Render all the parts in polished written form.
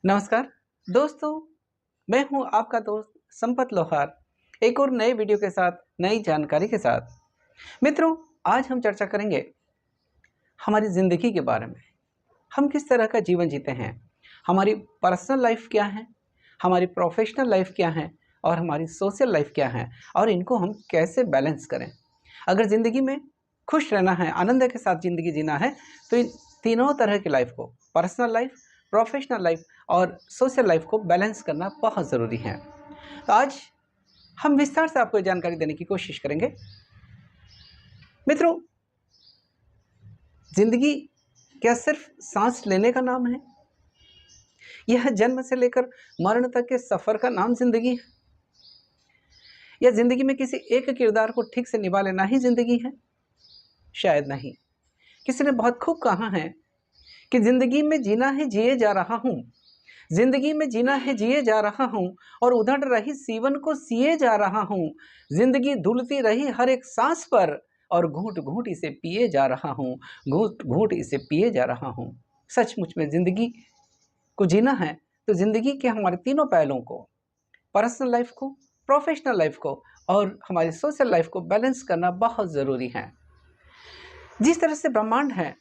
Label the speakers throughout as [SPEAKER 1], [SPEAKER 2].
[SPEAKER 1] नमस्कार दोस्तों, मैं हूं आपका दोस्त संपत लोहार, एक और नए वीडियो के साथ नई जानकारी के साथ। मित्रों, आज हम चर्चा करेंगे हमारी ज़िंदगी के बारे में। हम किस तरह का जीवन जीते हैं, हमारी पर्सनल लाइफ क्या है, हमारी प्रोफेशनल लाइफ क्या है और हमारी सोशल लाइफ क्या है और इनको हम कैसे बैलेंस करें। अगर ज़िंदगी में खुश रहना है, आनंद के साथ ज़िंदगी जीना है, तो इन तीनों तरह की लाइफ को, पर्सनल लाइफ, प्रोफेशनल लाइफ और सोशल लाइफ को बैलेंस करना बहुत ज़रूरी है। तो आज हम विस्तार से आपको जानकारी देने की कोशिश करेंगे। मित्रों, ज़िंदगी क्या सिर्फ सांस लेने का नाम है? यह जन्म से लेकर मरण तक के सफ़र का नाम ज़िंदगी है? या ज़िंदगी में किसी एक किरदार को ठीक से निभा लेना ही ज़िंदगी है? शायद नहीं। किसी ने बहुत खूब कहा है कि ज़िंदगी में जीना है जिए जा रहा हूँ, ज़िंदगी में जीना है जिए जा रहा हूँ और उधड़ रही सीवन को सिए जा रहा हूँ। ज़िंदगी धुलती रही हर एक सांस पर और घूंट घूंट इसे पिए जा रहा हूँ, घूंट घूंट इसे पिए जा रहा हूँ। सचमुच में ज़िंदगी को जीना है तो ज़िंदगी के हमारे तीनों पहलुओं को, पर्सनल लाइफ को, प्रोफेशनल लाइफ को और हमारी सोशल लाइफ को बैलेंस करना बहुत ज़रूरी है। जिस तरह से ब्रह्मांड है,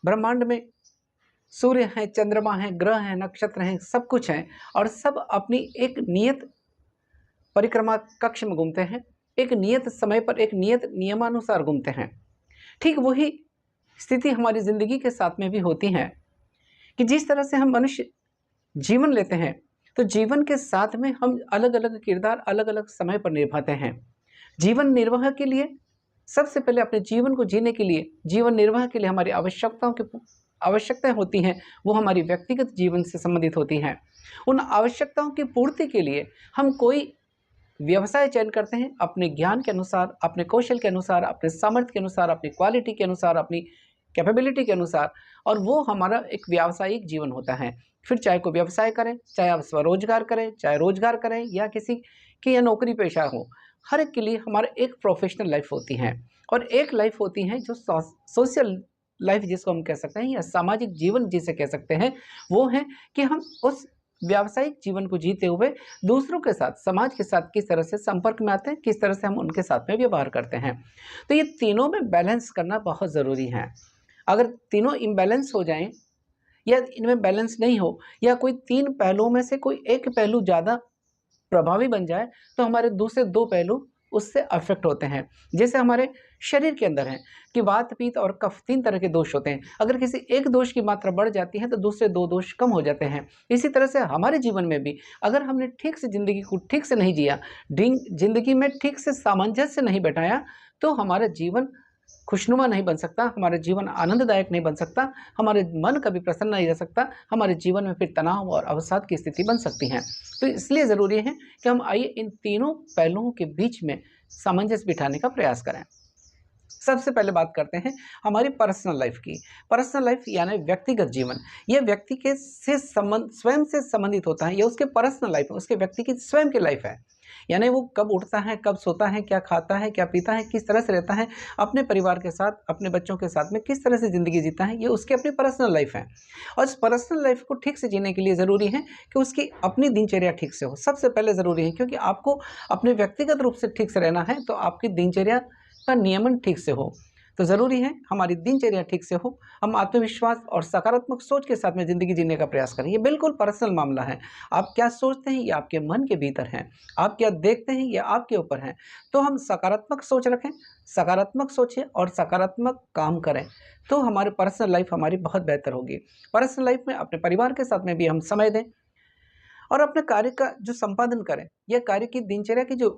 [SPEAKER 1] ब्रह्मांड में सूर्य हैं, चंद्रमा हैं, ग्रह हैं, नक्षत्र हैं, सब कुछ हैं और सब अपनी एक नियत परिक्रमा कक्ष में घूमते हैं, एक नियत समय पर एक नियत नियमानुसार घूमते हैं। ठीक वही स्थिति हमारी ज़िंदगी के साथ में भी होती है कि जिस तरह से हम मनुष्य जीवन लेते हैं, तो जीवन के साथ में हम अलग अलग किरदार अलग अलग समय पर निभाते हैं। जीवन निर्वाह के लिए, सबसे पहले अपने जीवन को जीने के लिए, जीवन निर्वाह के लिए हमारी आवश्यकताएं होती हैं, वो हमारी व्यक्तिगत जीवन से संबंधित होती हैं। उन आवश्यकताओं की पूर्ति के लिए हम कोई व्यवसाय चयन करते हैं अपने ज्ञान के अनुसार, अपने कौशल के अनुसार, अपने सामर्थ्य के अनुसार, अपनी क्वालिटी के अनुसार, अपनी कैपेबिलिटी के अनुसार, और वो हमारा एक व्यावसायिक जीवन होता है। फिर चाहे कोई व्यवसाय करें, चाहे आप स्वरोजगार करें, चाहे रोजगार करें या किसी की या नौकरी पेशा हो, हर एक के लिए हमारे एक प्रोफेशनल लाइफ होती है और एक लाइफ होती है जो सोशल लाइफ जिसको हम कह सकते हैं या सामाजिक जीवन जिसे कह सकते हैं। वो है कि हम उस व्यावसायिक जीवन को जीते हुए दूसरों के साथ, समाज के साथ किस तरह से संपर्क में आते हैं, किस तरह से हम उनके साथ में व्यवहार करते हैं। तो ये तीनों में बैलेंस करना बहुत ज़रूरी है। अगर तीनों इम्बैलेंस हो जाएं या इनमें बैलेंस नहीं हो या कोई तीन पहलुओं में से कोई एक पहलू ज़्यादा प्रभावी बन जाए, तो हमारे दूसरे दो पहलू उससे अफेक्ट होते हैं। जैसे हमारे शरीर के अंदर है कि वात, पित्त और कफ, तीन तरह के दोष होते हैं। अगर किसी एक दोष की मात्रा बढ़ जाती है तो दूसरे दो दोष कम हो जाते हैं। इसी तरह से हमारे जीवन में भी अगर हमने ठीक से ज़िंदगी को ठीक से नहीं जिया, ज़िंदगी में ठीक से सामंजस्य नहीं बैठाया, तो हमारा जीवन खुशनुमा नहीं बन सकता, हमारा जीवन आनंददायक नहीं बन सकता, हमारे मन कभी प्रसन्न नहीं रह सकता, हमारे जीवन में फिर तनाव और अवसाद की स्थिति बन सकती है। तो इसलिए ज़रूरी है कि हम आइए इन तीनों पहलुओं के बीच में सामंजस्य बिठाने का प्रयास करें। सबसे पहले बात करते हैं हमारी पर्सनल लाइफ की। पर्सनल लाइफ यानी व्यक्तिगत जीवन, यह व्यक्ति के से संबंध स्वयं से संबंधित होता है। यह उसके पर्सनल लाइफ है, उसके व्यक्ति की स्वयं की लाइफ है। यानी वो कब उठता है, कब सोता है, क्या खाता है, क्या पीता है, किस तरह से रहता है, अपने परिवार के साथ, अपने बच्चों के साथ में किस तरह से ज़िंदगी जीता है, ये उसकी अपनी पर्सनल लाइफ है। और इस पर्सनल लाइफ को ठीक से जीने के लिए ज़रूरी है कि उसकी अपनी दिनचर्या ठीक से हो। सबसे पहले ज़रूरी है, क्योंकि आपको अपने व्यक्तिगत रूप से ठीक से रहना है, तो आपकी दिनचर्या का नियमन ठीक से हो। तो ज़रूरी है हमारी दिनचर्या ठीक से हो, हम आत्मविश्वास और सकारात्मक सोच के साथ में ज़िंदगी जीने का प्रयास करें। ये बिल्कुल पर्सनल मामला है। आप क्या सोचते हैं ये आपके मन के भीतर है, आप क्या देखते हैं ये आपके ऊपर है। तो हम सकारात्मक सोच रखें, सकारात्मक सोचें और सकारात्मक काम करें, तो हमारी पर्सनल लाइफ हमारी बहुत बेहतर होगी। पर्सनल लाइफ में अपने परिवार के साथ में भी हम समय दें और अपने कार्य का जो संपादन करें या कार्य की दिनचर्या की जो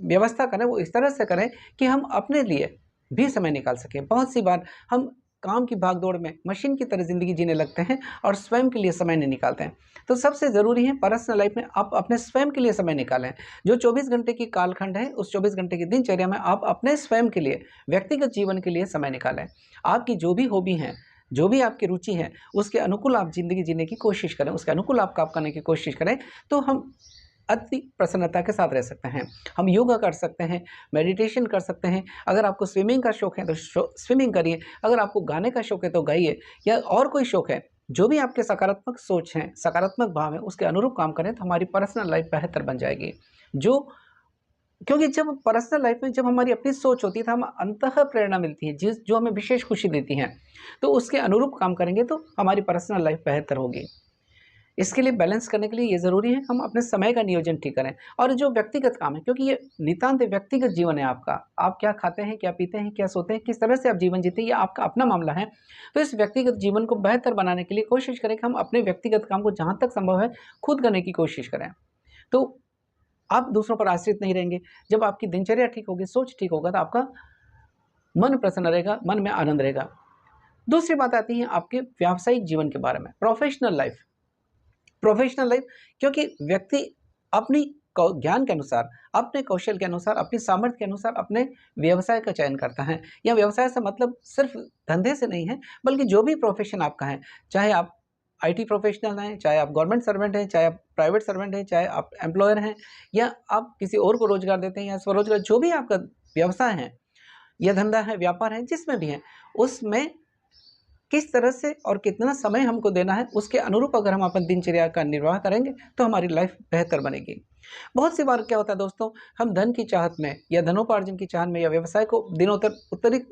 [SPEAKER 1] व्यवस्था करें, वो इस तरह से करें कि हम अपने लिए भी समय निकाल सकें। बहुत सी बार हम काम की भागदौड़ में मशीन की तरह ज़िंदगी जीने लगते हैं और स्वयं के लिए समय नहीं निकालते हैं। तो सबसे ज़रूरी है पर्सनल लाइफ में आप अपने स्वयं के लिए समय निकालें। जो 24 घंटे की कालखंड है, उस 24 घंटे की दिनचर्या में आप अपने स्वयं के लिए, व्यक्तिगत जीवन के लिए समय निकालें। आपकी जो भी हॉबी है, जो भी आपकी रुचि है, उसके अनुकूल आप ज़िंदगी जीने की कोशिश करें, उसके अनुकूल आप काम करने की कोशिश करें, तो हम अति प्रसन्नता के साथ रह सकते हैं। हम योगा कर सकते हैं, मेडिटेशन कर सकते हैं। अगर आपको स्विमिंग का शौक़ है तो स्विमिंग करिए, अगर आपको गाने का शौक़ है तो गाइए, या और कोई शौक़ है जो भी आपके सकारात्मक सोच हैं, सकारात्मक भाव है, उसके अनुरूप काम करें तो हमारी पर्सनल लाइफ बेहतर बन जाएगी। जो क्योंकि जब पर्सनल लाइफ में जब हमारी अपनी सोच होती है तो हम अंतः प्रेरणा मिलती है, जिस जो हमें विशेष खुशी देती हैं, तो उसके अनुरूप काम करेंगे तो हमारी पर्सनल लाइफ बेहतर होगी। इसके लिए बैलेंस करने के लिए ये ज़रूरी है हम अपने समय का नियोजन ठीक करें। और जो व्यक्तिगत काम है, क्योंकि ये नितांत व्यक्तिगत जीवन है आपका, आप क्या खाते हैं, क्या पीते हैं, क्या सोते हैं, किस तरह से आप जीवन जीते हैं, ये आपका अपना मामला है। तो इस व्यक्तिगत जीवन को बेहतर बनाने के लिए कोशिश करें कि हम अपने व्यक्तिगत काम को जहाँ तक संभव है खुद करने की कोशिश करें। तो आप दूसरों पर आश्रित नहीं रहेंगे। जब आपकी दिनचर्या ठीक होगी, सोच ठीक होगा, तो आपका मन प्रसन्न रहेगा, मन में आनंद रहेगा। दूसरी बात आती है आपके व्यावसायिक जीवन के बारे में, प्रोफेशनल लाइफ। प्रोफेशनल लाइफ, क्योंकि व्यक्ति अपनी ज्ञान के अनुसार, अपने कौशल के अनुसार, अपनी सामर्थ्य के अनुसार अपने व्यवसाय का चयन करता है। या व्यवसाय से मतलब सिर्फ धंधे से नहीं है, बल्कि जो भी प्रोफेशन आपका है, चाहे आप आईटी प्रोफेशनल हैं, चाहे आप गवर्नमेंट सर्वेंट हैं, चाहे आप प्राइवेट सर्वेंट हैं, चाहे आप एम्प्लॉयर हैं, या आप किसी और को रोजगार देते हैं, या स्वरोजगार, जो भी आपका व्यवसाय है या धंधा है, व्यापार है, जिसमें भी है, उसमें किस तरह से और कितना समय हमको देना है, उसके अनुरूप अगर हम अपन दिनचर्या का निर्वाह करेंगे तो हमारी लाइफ बेहतर बनेगी। बहुत सी बार क्या होता है दोस्तों, हम धन की चाहत में या धनोपार्जन की चाहत में या व्यवसाय को उत्तरित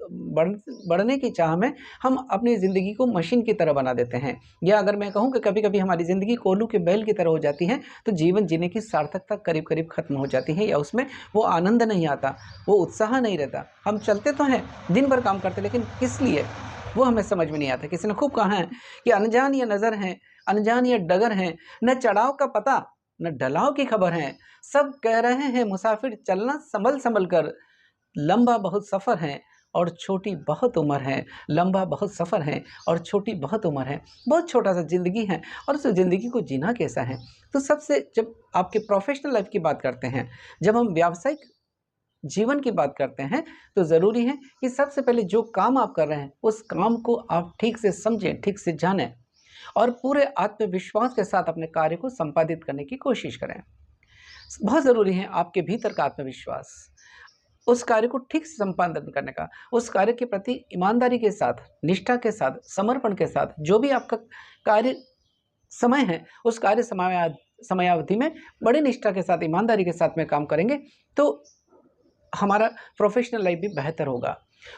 [SPEAKER 1] बढ़ने की चाह में हम अपनी ज़िंदगी को मशीन की तरह बना देते हैं। या अगर मैं कहूँ कि कभी कभी हमारी ज़िंदगी कोल्हू के बैल की तरह हो जाती है, तो जीवन जीने की सार्थकता करीब करीब खत्म हो जाती है, या उसमें वो आनंद नहीं आता, वो उत्साह नहीं रहता। हम चलते तो हैं, दिन भर काम करते, लेकिन किस लिए वो हमें समझ में नहीं आता। किसी ने खूब कहा है कि अनजान ये नज़र हैं, अनजान ये डगर हैं, न चढ़ाव का पता न ढलाव की खबर है, सब कह रहे हैं मुसाफिर चलना संभल संभल कर, लंबा बहुत सफ़र है और छोटी बहुत उम्र है, लंबा बहुत सफ़र है और छोटी बहुत उम्र है। बहुत छोटा सा ज़िंदगी है और उस ज़िंदगी को जीना कैसा है। तो सबसे, जब आपके प्रोफेशनल लाइफ की बात करते हैं, जब हम व्यावसायिक जीवन की बात करते हैं, तो ज़रूरी है कि सबसे पहले जो काम आप कर रहे हैं उस काम को आप ठीक से समझें, ठीक से जानें और पूरे आत्मविश्वास के साथ अपने कार्य को संपादित करने की कोशिश करें। बहुत ज़रूरी है आपके भीतर का आत्मविश्वास, उस कार्य को ठीक से संपादन करने का, उस कार्य के प्रति ईमानदारी के साथ, निष्ठा के साथ, समर्पण के साथ, जो भी आपका कार्य समय है उस कार्य समयावधि में बड़ी निष्ठा के साथ, ईमानदारी के साथ में काम करेंगे तो हमारा प्रोफेशनल लाइफ भी बेहतर होगा।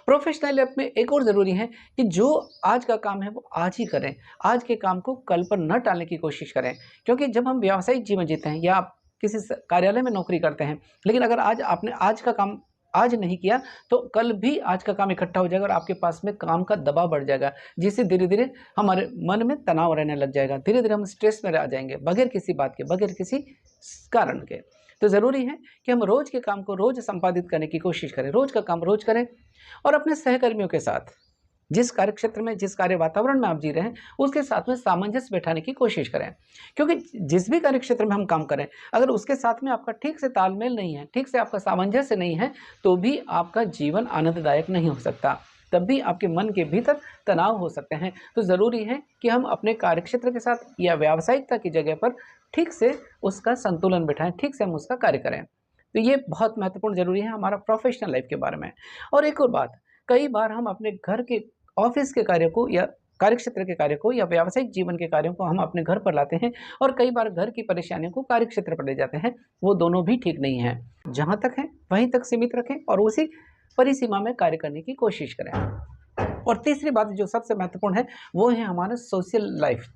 [SPEAKER 1] प्रोफेशनल लाइफ में एक और ज़रूरी है कि जो आज का काम है वो आज ही करें, आज के काम को कल पर न टालने की कोशिश करें। क्योंकि जब हम व्यावसायिक जीवन जीते हैं या आप किसी कार्यालय में नौकरी करते हैं, लेकिन अगर आज आपने आज का काम आज नहीं किया तो कल भी आज का काम इकट्ठा हो जाएगा और आपके पास में काम का दबाव बढ़ जाएगा, जिससे धीरे धीरे हमारे मन में तनाव रहने लग जाएगा, धीरे धीरे हम स्ट्रेस में आ जाएंगे बगैर किसी बात के, बगैर किसी कारण के। तो ज़रूरी है कि हम रोज़ के काम को रोज़ संपादित करने की कोशिश करें, रोज़ का काम रोज़ करें और अपने सहकर्मियों के साथ, जिस कार्यक्षेत्र में, जिस कार्य वातावरण में आप जी रहे हैं, उसके साथ में सामंजस्य बैठाने की कोशिश करें। क्योंकि जिस भी कार्यक्षेत्र में हम काम करें, अगर उसके साथ में आपका ठीक से तालमेल नहीं है, ठीक से आपका सामंजस्य नहीं है, तो भी आपका जीवन आनंददायक नहीं हो सकता, तब भी आपके मन के भीतर तनाव हो सकते हैं। तो ज़रूरी है कि हम अपने कार्यक्षेत्र के साथ या व्यावसायिकता की जगह पर ठीक से उसका संतुलन बिठाएं, ठीक से हम उसका कार्य करें। तो ये बहुत महत्वपूर्ण ज़रूरी है हमारा प्रोफेशनल लाइफ के बारे में। और एक और बात, कई बार हम अपने घर के, ऑफिस के कार्य को या कार्यक्षेत्र के कार्य को या व्यावसायिक जीवन के कार्यों को हम अपने घर पर लाते हैं और कई बार घर की परेशानियों को कार्यक्षेत्र पर ले जाते हैं। वो दोनों भी ठीक नहीं है। जहाँ तक है वहीं तक सीमित रखें और उसी परिसीमा में कार्य करने की कोशिश करें। और तीसरी बात जो सबसे महत्वपूर्ण है वो है हमारा सोशल लाइफ।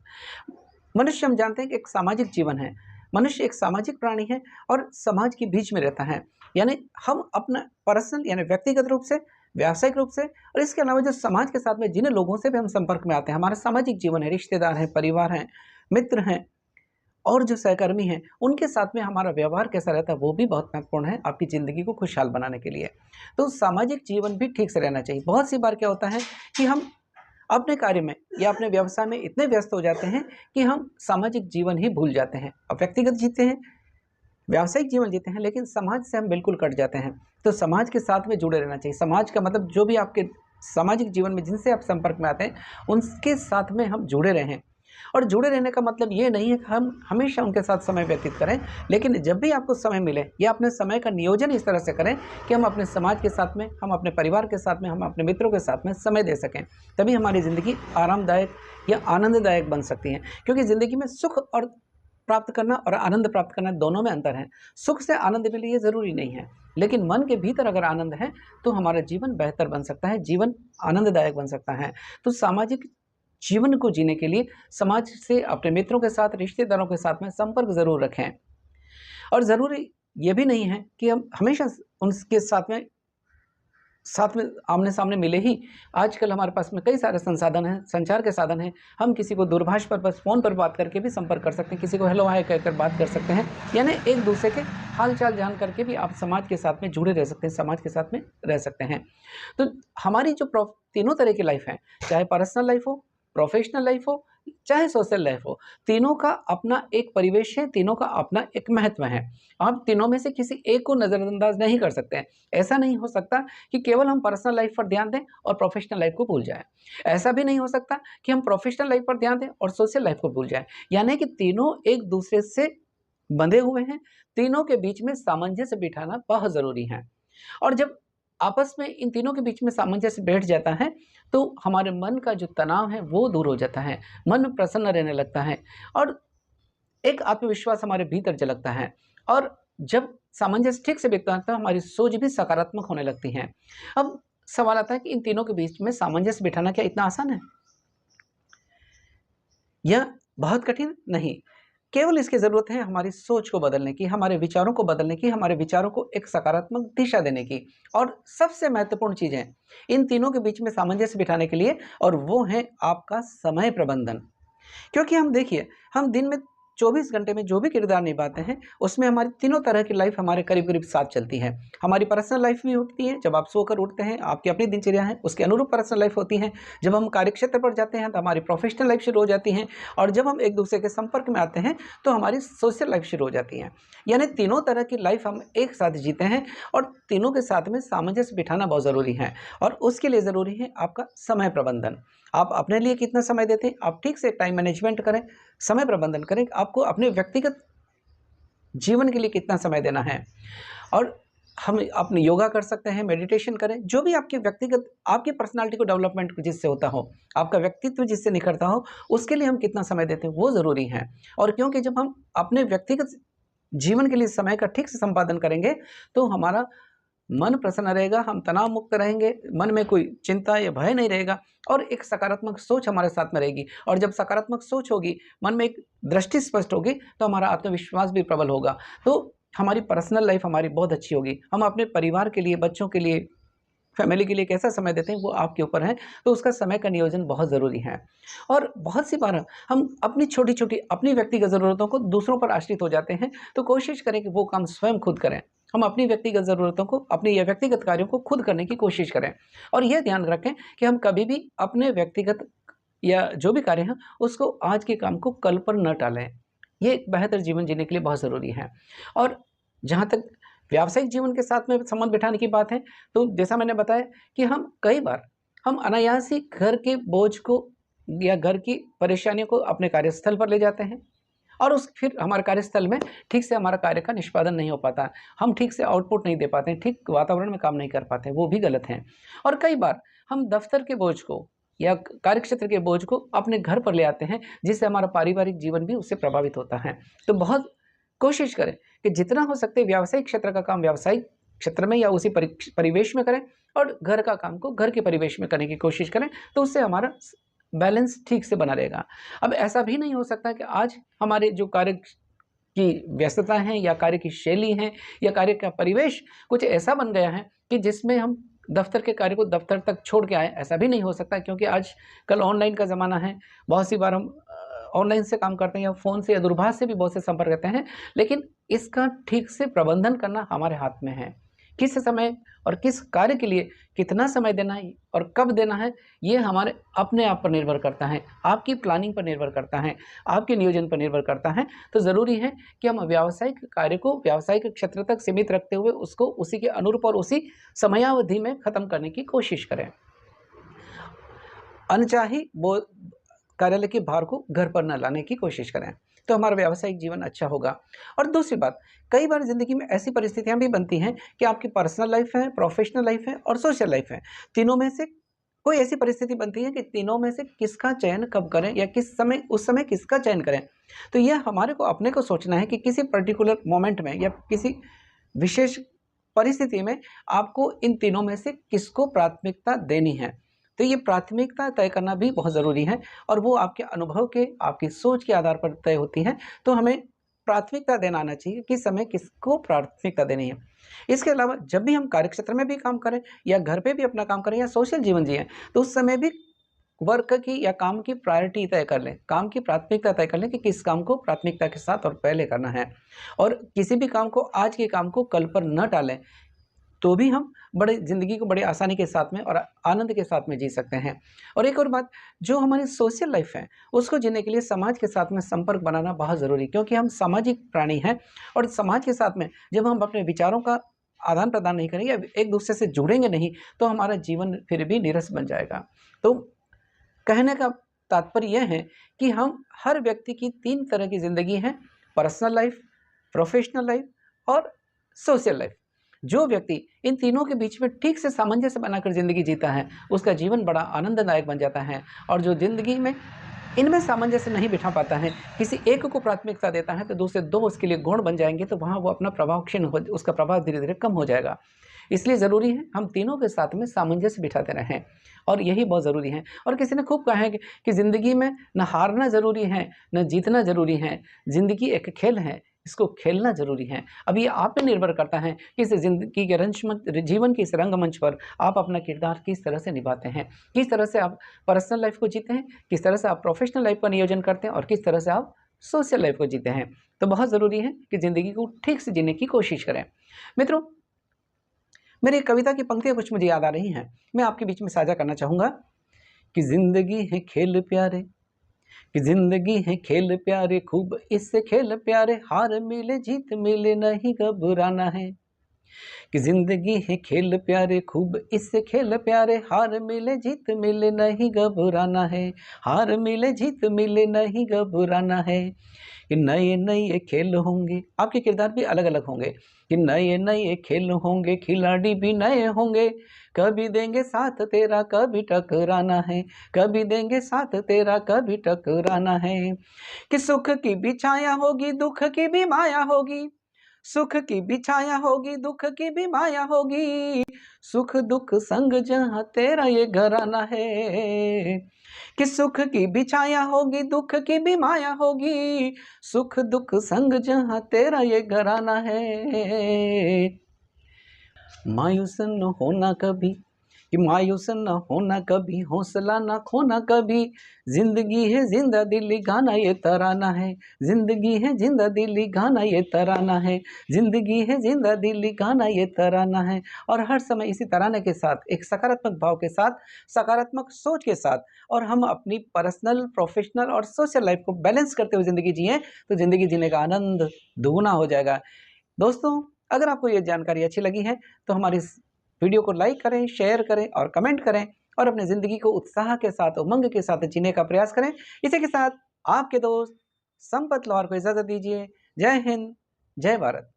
[SPEAKER 1] मनुष्य, हम जानते हैं कि एक सामाजिक जीवन है, मनुष्य एक सामाजिक प्राणी है और समाज के बीच में रहता है। यानी हम अपना पर्सनल यानी व्यक्तिगत रूप से, व्यावसायिक रूप से और इसके अलावा जो समाज के साथ में जिन लोगों से भी हम संपर्क में आते हैं, हमारा सामाजिक जीवन है, रिश्तेदार हैं, परिवार हैं, मित्र हैं और जो सहकर्मी हैं, उनके साथ में हमारा व्यवहार कैसा रहता है वो भी बहुत महत्वपूर्ण है आपकी ज़िंदगी को खुशहाल बनाने के लिए। तो सामाजिक जीवन भी ठीक से रहना चाहिए। बहुत सी बार क्या होता है कि हम अपने कार्य में या अपने व्यवसाय में इतने व्यस्त हो जाते हैं कि हम सामाजिक जीवन ही भूल जाते हैं। अब व्यक्तिगत जीते हैं, व्यावसायिक जीवन जीते हैं, लेकिन समाज से हम बिल्कुल कट जाते हैं। तो समाज के साथ में जुड़े रहना चाहिए। समाज का मतलब जो भी आपके सामाजिक जीवन में जिनसे आप संपर्क में आते हैं उनके साथ में हम जुड़े रहें। और जुड़े रहने का मतलब ये नहीं है कि हम हमेशा उनके साथ समय व्यतीत करें, लेकिन जब भी आपको समय मिले या अपने समय का नियोजन इस तरह से करें कि हम अपने समाज के साथ में, हम अपने परिवार के साथ में, हम अपने मित्रों के साथ में समय दे सकें। तभी हमारी ज़िंदगी आरामदायक या आनंददायक बन सकती है, क्योंकि ज़िंदगी में सुख और प्राप्त करना और आनंद प्राप्त करना दोनों में अंतर है। सुख से आनंद मिले ये ज़रूरी नहीं है, लेकिन मन के भीतर अगर आनंद है तो हमारा जीवन बेहतर बन सकता है, जीवन आनंददायक बन सकता है। तो सामाजिक जीवन को जीने के लिए समाज से, अपने मित्रों के साथ, रिश्तेदारों के साथ में संपर्क ज़रूर रखें। और ज़रूरी ये भी नहीं है कि हम हमेशा उनके साथ में आमने सामने मिले ही। आजकल हमारे पास में कई सारे संसाधन हैं, संचार के साधन हैं। हम किसी को दूरभाष पर, बस फ़ोन पर बात करके भी संपर्क कर सकते हैं, किसी को हेलो हाय कहकर बात कर सकते हैं, यानी एक दूसरे के हाल चाल जान करके भी आप समाज के साथ में जुड़े रह सकते हैं, समाज के साथ में रह सकते हैं। तो हमारी जो तीनों तरह की लाइफ है, चाहे पर्सनल लाइफ हो, प्रोफेशनल लाइफ हो, चाहे सोशल लाइफ हो, तीनों का अपना एक परिवेश है, तीनों का अपना एक महत्व है। आप तीनों में से किसी एक को नज़रअंदाज नहीं कर सकते हैं। ऐसा नहीं हो सकता कि केवल हम पर्सनल लाइफ पर ध्यान दें और प्रोफेशनल लाइफ को भूल जाएं। ऐसा भी नहीं हो सकता कि हम प्रोफेशनल लाइफ पर ध्यान दें और सोशल लाइफ को भूल जाएं। यानी कि तीनों एक दूसरे से बंधे हुए हैं, तीनों के बीच में सामंजस्य बिठाना बहुत ज़रूरी है। और जब आपस में इन तीनों के बीच में सामंजस्य बैठ जाता है तो हमारे मन का जो तनाव है वो दूर हो जाता है, मन प्रसन्न रहने लगता है और एक आत्मविश्वास हमारे भीतर झलकता है। और जब सामंजस्य ठीक से बिकता है तो हमारी सोच भी सकारात्मक होने लगती है। अब सवाल आता है कि इन तीनों के बीच में सामंजस्य बिठाना क्या इतना आसान है या बहुत कठिन? नहीं, केवल इसकी ज़रूरत है हमारी सोच को बदलने की, हमारे विचारों को बदलने की, हमारे विचारों को एक सकारात्मक दिशा देने की। और सबसे महत्वपूर्ण चीज़ है इन तीनों के बीच में सामंजस्य बिठाने के लिए, और वो है आपका समय प्रबंधन। क्योंकि हम देखिए, हम दिन में 24 घंटे में जो भी किरदार निभाते हैं उसमें हमारी तीनों तरह की लाइफ हमारे करीब करीब साथ चलती है। हमारी पर्सनल लाइफ भी होती है, जब आप सोकर उठते हैं आपकी अपनी दिनचर्या है, उसके अनुरूप पर्सनल लाइफ होती है। जब हम कार्यक्षेत्र पर जाते हैं तो हमारी प्रोफेशनल लाइफ शुरू हो जाती है, और जब हम एक दूसरे के संपर्क में आते हैं तो हमारी सोशल लाइफ शुरू हो जाती है। यानी तीनों तरह की लाइफ हम एक साथ जीते हैं, और तीनों के साथ में सामंजस्य बिठाना बहुत ज़रूरी है। और उसके लिए ज़रूरी है आपका समय प्रबंधन। आप अपने लिए कितना समय देते हैं, आप ठीक से टाइम मैनेजमेंट करें, समय प्रबंधन करें। आपको अपने व्यक्तिगत जीवन के लिए कितना समय देना है, और हम अपने योगा कर सकते हैं, मेडिटेशन करें, जो भी आपके व्यक्तिगत, आपकी पर्सनालिटी को डेवलपमेंट जिससे होता हो, आपका व्यक्तित्व जिससे निखरता हो, उसके लिए हम कितना समय देते हैं वो ज़रूरी है। और क्योंकि जब हम अपने व्यक्तिगत जीवन के लिए समय का ठीक से संपादन करेंगे तो हमारा मन प्रसन्न रहेगा, हम तनाव मुक्त रहेंगे, मन में कोई चिंता या भय नहीं रहेगा, और एक सकारात्मक सोच हमारे साथ में रहेगी। और जब सकारात्मक सोच होगी, मन में एक दृष्टि स्पष्ट होगी, तो हमारा आत्मविश्वास भी प्रबल होगा। तो हमारी पर्सनल लाइफ हमारी बहुत अच्छी होगी। हम अपने परिवार के लिए, बच्चों के लिए, फैमिली के लिए कैसा समय देते हैं वो आपके ऊपर है। तो उसका समय का नियोजन बहुत ज़रूरी है। और बहुत सी बार हम अपनी छोटी छोटी अपनी व्यक्तिगत ज़रूरतों को दूसरों पर आश्रित हो जाते हैं, तो कोशिश करें कि वो काम स्वयं खुद करें। हम अपनी व्यक्तिगत ज़रूरतों को, अपनी या व्यक्तिगत कार्यों को खुद करने की कोशिश करें, और यह ध्यान रखें कि हम कभी भी अपने व्यक्तिगत या जो भी कार्य हैं उसको, आज के काम को कल पर न टालें। ये एक बेहतर जीवन जीने के लिए बहुत ज़रूरी है। और जहाँ तक व्यावसायिक जीवन के साथ में संबंध बिठाने की बात है, तो जैसा मैंने बताया कि हम कई बार हम अनायास ही घर के बोझ को या घर की परेशानियों को अपने कार्यस्थल पर ले जाते हैं, और उस फिर हमारे कार्यस्थल में ठीक से हमारा कार्य का निष्पादन नहीं हो पाता, हम ठीक से आउटपुट नहीं दे पाते हैं, ठीक वातावरण में काम नहीं कर पाते हैं, वो भी गलत है। और कई बार हम दफ्तर के बोझ को या कार्यक्षेत्र के बोझ को अपने घर पर ले आते हैं, जिससे हमारा पारिवारिक जीवन भी उससे प्रभावित होता है। तो बहुत कोशिश करें कि जितना हो सकते व्यावसायिक क्षेत्र का काम व्यावसायिक क्षेत्र में या उसी परिवेश में करें, और घर का काम को घर के परिवेश में करने की कोशिश करें, तो उससे हमारा बैलेंस ठीक से बना रहेगा। अब ऐसा भी नहीं हो सकता कि आज हमारे जो कार्य की व्यस्तता है या कार्य की शैली है या कार्य का परिवेश कुछ ऐसा बन गया है कि जिसमें हम दफ्तर के कार्य को दफ्तर तक छोड़ के आए, ऐसा भी नहीं हो सकता, क्योंकि आज कल ऑनलाइन का ज़माना है। बहुत सी बार हम ऑनलाइन से काम करते हैं या फ़ोन से या दूरभाष से भी बहुत से संपर्क रहते हैं, लेकिन इसका ठीक से प्रबंधन करना हमारे हाथ में है। किस समय और किस कार्य के लिए कितना समय देना है और कब देना है, ये हमारे अपने आप पर निर्भर करता है, आपकी प्लानिंग पर निर्भर करता है, आपके नियोजन पर निर्भर करता है। तो ज़रूरी है कि हम व्यावसायिक कार्य को व्यावसायिक क्षेत्र तक सीमित रखते हुए उसको उसी के अनुरूप और उसी समयावधि में ख़त्म करने की कोशिश करें। अनचाही कार्यालय के भार को घर पर न लाने की कोशिश करें, तो हमारा व्यावसायिक जीवन अच्छा होगा। और दूसरी बात, कई बार ज़िंदगी में ऐसी परिस्थितियाँ भी बनती हैं कि आपकी पर्सनल लाइफ है, प्रोफेशनल लाइफ है और सोशल लाइफ है, तीनों में से कोई ऐसी परिस्थिति बनती है कि तीनों में से किसका चयन कब करें या किस समय, उस समय किसका चयन करें। तो यह हमारे को अपने को सोचना है कि किसी पर्टिकुलर मोमेंट में या किसी विशेष परिस्थिति में आपको इन तीनों में से किसको प्राथमिकता देनी है। तो ये प्राथमिकता तय करना भी बहुत ज़रूरी है और वो आपके अनुभव के, आपकी सोच के आधार पर तय होती है। तो हमें प्राथमिकता देना आना चाहिए, किस समय किसको प्राथमिकता देनी है। इसके अलावा जब भी हम कार्यक्षेत्र में भी काम करें या घर पे भी अपना काम करें या सोशल जीवन जिएं, तो उस समय भी वर्क की या काम की प्रायोरिटी तय कर लें, काम की प्राथमिकता तय कर लें कि किस काम को प्राथमिकता के साथ और पहले करना है। और किसी भी काम को, आज के काम को कल पर न टालें, तो भी हम बड़े ज़िंदगी को बड़े आसानी के साथ में और आनंद के साथ में जी सकते हैं। और एक और बात, जो हमारी सोशल लाइफ है उसको जीने के लिए समाज के साथ में संपर्क बनाना बहुत ज़रूरी है, क्योंकि हम सामाजिक प्राणी हैं और समाज के साथ में जब हम अपने विचारों का आदान प्रदान नहीं करेंगे या एक दूसरे से जुड़ेंगे नहीं, तो हमारा जीवन फिर भी नीरस बन जाएगा। तो कहने का तात्पर्य यह है कि हम, हर व्यक्ति की 3 तरह की ज़िंदगी है, पर्सनल लाइफ, प्रोफेशनल लाइफ और सोशल लाइफ। जो व्यक्ति इन तीनों के बीच में ठीक से सामंजस्य बनाकर ज़िंदगी जीता है, उसका जीवन बड़ा आनंददायक बन जाता है। और जो ज़िंदगी में इनमें सामंजस्य नहीं बिठा पाता है, किसी एक को प्राथमिकता देता है, तो दूसरे 2 उसके लिए गौण बन जाएंगे, तो वहाँ वो अपना प्रभाव क्षीण हो, उसका प्रभाव धीरे धीरे कम हो जाएगा। इसलिए ज़रूरी है हम तीनों के साथ में सामंजस्य बिठाते रहें, और यही बहुत ज़रूरी है। और किसी ने खूब कहा है कि ज़िंदगी में न हारना ज़रूरी है, न जीतना ज़रूरी है, ज़िंदगी एक खेल है, इसको खेलना ज़रूरी है। अब ये आप पे निर्भर करता है कि इस ज़िंदगी के जीवन के इस रंगमंच पर आप अपना किरदार किस तरह से निभाते हैं, किस तरह से आप पर्सनल लाइफ को जीते हैं, किस तरह से आप प्रोफेशनल लाइफ का नियोजन करते हैं और किस तरह से आप सोशल लाइफ को जीते हैं। तो बहुत ज़रूरी है कि ज़िंदगी को ठीक से जीने की कोशिश करें। मित्रों, मेरी कविता की पंक्तियाँ कुछ मुझे याद आ रही हैं, मैं आपके बीच में साझा करना चाहूँगा कि ज़िंदगी है खेल प्यारे, कि ज़िंदगी है खेल प्यारे, खूब इससे खेल प्यारे, हार मिले जीत मिले नहीं घबराना है। कि ज़िंदगी है खेल प्यारे, खूब इससे खेल प्यारे, हार मिले जीत मिले नहीं घबराना है, हार मिले जीत मिले नहीं घबराना है। कि नए नए खेल होंगे, आपके किरदार भी अलग अलग होंगे, कि नए नए खेल होंगे, खिलाड़ी भी नए होंगे, कभी देंगे साथ तेरा कभी टकराना है, कभी देंगे साथ तेरा कभी टकराना है। कि सुख की भी छाया होगी, दुख की भी माया होगी, सुख की भी छाया होगी, दुख की भी माया होगी, सुख दुख संग जहाँ तेरा ये घराना है। कि सुख की भी छाया होगी, दुख की भी माया होगी, सुख दुख संग जहाँ तेरा ये घराना है। मायूस न होना कभी, कि मायूस न होना कभी, हौसला न खोना कभी, जिंदगी है जिंदा दिली गाना ये तराना है, जिंदगी है जिंदा दिली गाना ये तराना है, जिंदगी है जिंदा दिली गाना ये तराना है। और हर समय इसी तराने के साथ, एक सकारात्मक भाव के साथ, सकारात्मक सोच के साथ, और हम अपनी पर्सनल, प्रोफेशनल और सोशल लाइफ को बैलेंस करते हुए ज़िंदगी जिएँ, तो ज़िंदगी जीने का आनंद दुगुना हो जाएगा। दोस्तों, अगर आपको ये जानकारी अच्छी लगी है, तो हमारी इस वीडियो को लाइक करें, शेयर करें और कमेंट करें, और अपनी ज़िंदगी को उत्साह के साथ, उमंग के साथ जीने का प्रयास करें। इसी के साथ आपके दोस्त संपत लोहार को इजाज़त दीजिए। जय हिंद, जय भारत।